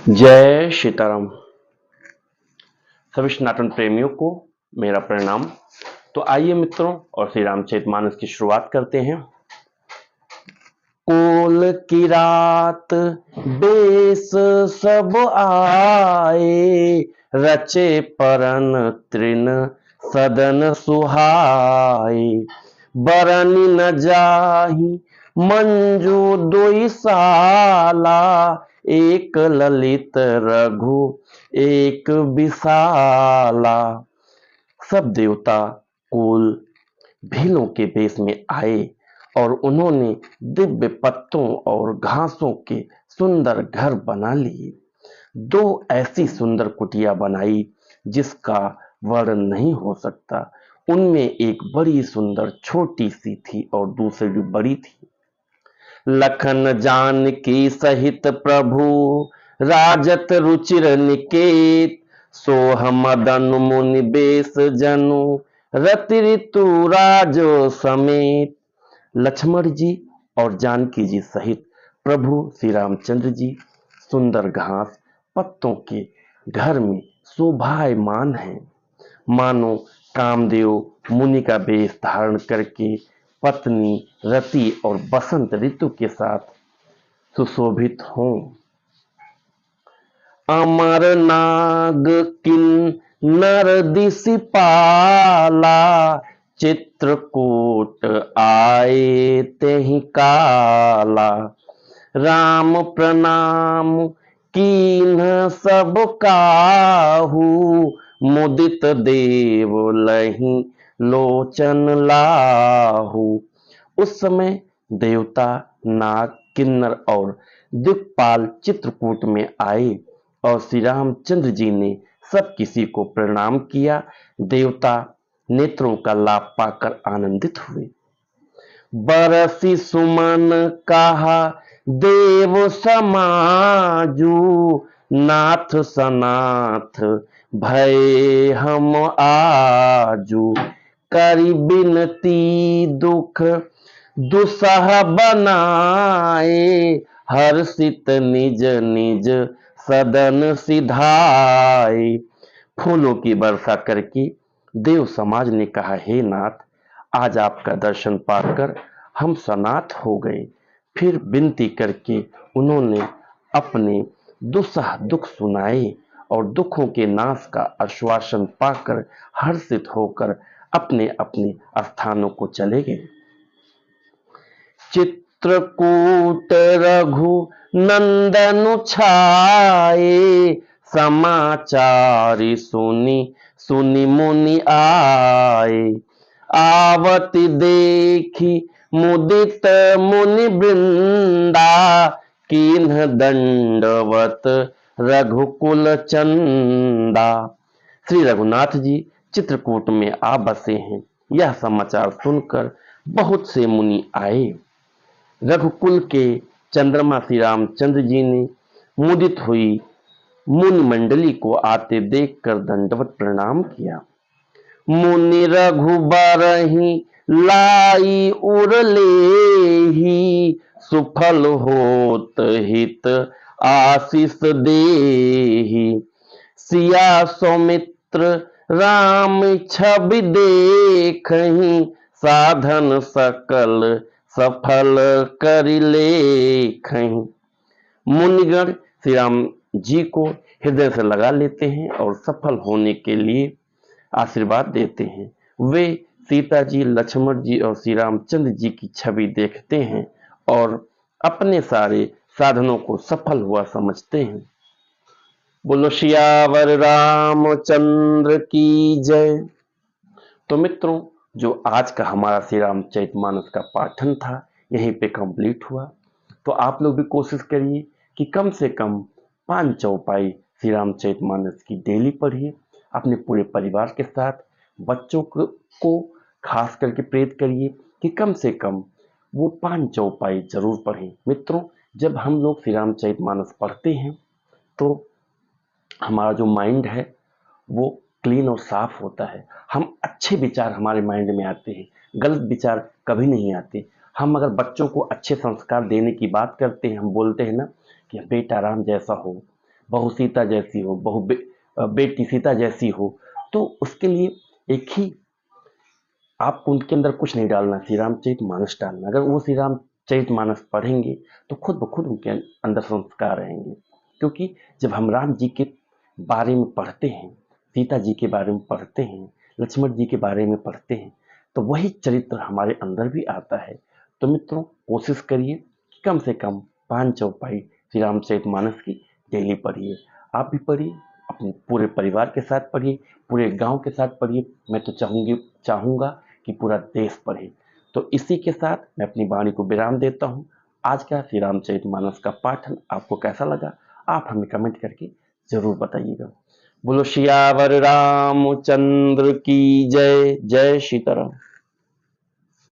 जय सीताराम। सभी सनातन प्रेमियों को मेरा प्रणाम। तो आइए मित्रों और श्री रामचरितमानस की शुरुआत करते हैं। कोल की रात बेस सब आए, रचे परन तृण सदन सुहाए। बरनी न जाहि मंजू दोई साला, एक ललित रघु एक विशाला। सब देवता कुल भीलों के वेश में आए और उन्होंने दिव्य पत्तों और घासों के सुंदर घर बना लिए। दो ऐसी सुंदर कुटिया बनाई जिसका वर्णन नहीं हो सकता। उनमें एक बड़ी सुंदर छोटी सी थी और दूसरी बड़ी थी। लखन जानकी सहित प्रभु राजत रुचिर निकेत, सोह मदन मुनि बेश जनु रति ऋतु राजो समेत। लक्ष्मण जी और जानकी जी सहित प्रभु श्री रामचंद्र जी सुंदर घास पत्तों के घर में शोभायमान हैं, मानो कामदेव मुनि का वेश धारण करके पत्नी रति और बसंत ऋतु के साथ सुशोभित हों। अमर नाग किन नर दिशि पाला, चित्रकूट आए तेहि काला। राम प्रणाम कीन्ह सब काहू, मुदित देव लहि लोचन लाहू। उस समय देवता नाग किन्नर और दिक्पाल चित्रकूट में आए और श्री रामचंद्र जी ने सब किसी को प्रणाम किया। देवता नेत्रों का लाभ पाकर आनंदित हुए। बरसी सुमन कहा देव समाजू, नाथ सनाथ भय हम आजू। करी बिनती दुख दुसह बनाए, हर्षित निज निज सदन सिधाए। फूलों की वर्षा करके देव समाज ने कहा, हे नाथ, आज आपका दर्शन पाकर हम सनाथ हो गए। फिर विनती करके उन्होंने अपने दुस्सह दुख सुनाए और दुखों के नाश का आश्वासन पाकर हर्षित होकर अपने अपने स्थानों को चले गए। चित्रकूट रघु नंदन छाए, समाचार सुनी सुनी मुनि आए। आवति देखी मुदित मुनि वृंदा, कीन्ह दंडवत रघुकुल चंदा। श्री रघुनाथ जी चित्रकूट में आ बसे हैं। यह समाचार सुनकर बहुत से मुनि आए। रघुकुल के चंद्रमा श्री रामचंद्र जी ने मुदित हुई मुनि मंडली को आते देखकर दंडवत प्रणाम किया। मुनि रघुबरहि लाई उर लेहि, सुफल होत हित आशीष देहि। सिया सौमित्र राम छवि देखहि, साधन सकल सफल कर लेखहि। मुनिगण श्री राम जी को हृदय से लगा लेते हैं और सफल होने के लिए आशीर्वाद देते हैं। वे सीता जी, लक्ष्मण जी और श्री रामचंद्र जी की छवि देखते हैं और अपने सारे साधनों को सफल हुआ समझते हैं। बोलो सियावर रामचंद्र की जय। तो मित्रों, जो आज का हमारा श्री रामचरितमानस का पाठन था यहीं पे कंप्लीट हुआ। तो आप लोग भी कोशिश करिए कि कम से कम 5 चौपाई श्री रामचरितमानस की डेली पढ़िए अपने पूरे परिवार के साथ। बच्चों को खास करके प्रेरित करिए कि कम से कम वो 5 चौपाई जरूर पढ़ें। मित्रों, जब हम लोग श्री रामचरितमानस पढ़ते हैं तो हमारा जो माइंड है वो क्लीन और साफ होता है। हम अच्छे विचार हमारे माइंड में आते हैं, गलत विचार कभी नहीं आते। हम अगर बच्चों को अच्छे संस्कार देने की बात करते हैं, हम बोलते हैं ना कि बेटा राम जैसा हो, बहू सीता जैसी हो, बेटी सीता जैसी हो, तो उसके लिए एक ही, आप उनके अंदर कुछ नहीं डालना, श्री रामचरितमानस डालना। अगर वो श्री रामचरितमानस पढ़ेंगे तो खुद ब खुद उनके अंदर संस्कार रहेंगे। क्योंकि जब हम राम जी के बारे में पढ़ते हैं, सीता जी के बारे में पढ़ते हैं, लक्ष्मण जी के बारे में पढ़ते हैं, तो वही चरित्र हमारे अंदर भी आता है। तो मित्रों, कोशिश करिए कि कम से कम 5 चौपाई श्री रामचरितमानस की डेली पढ़िए। आप भी पढ़िए, अपने पूरे परिवार के साथ पढ़िए, पूरे गांव के साथ पढ़िए। मैं तो चाहूँगा कि पूरा देश पढ़े। तो इसी के साथ मैं अपनी वाणी को विराम देता हूँ। आज का श्री रामचरितमानस का पाठन आपको कैसा लगा, आप हमें कमेंट करके जरूर बताइएगा। बोलो सियावर रामचंद्र की जय। जय सीताराम।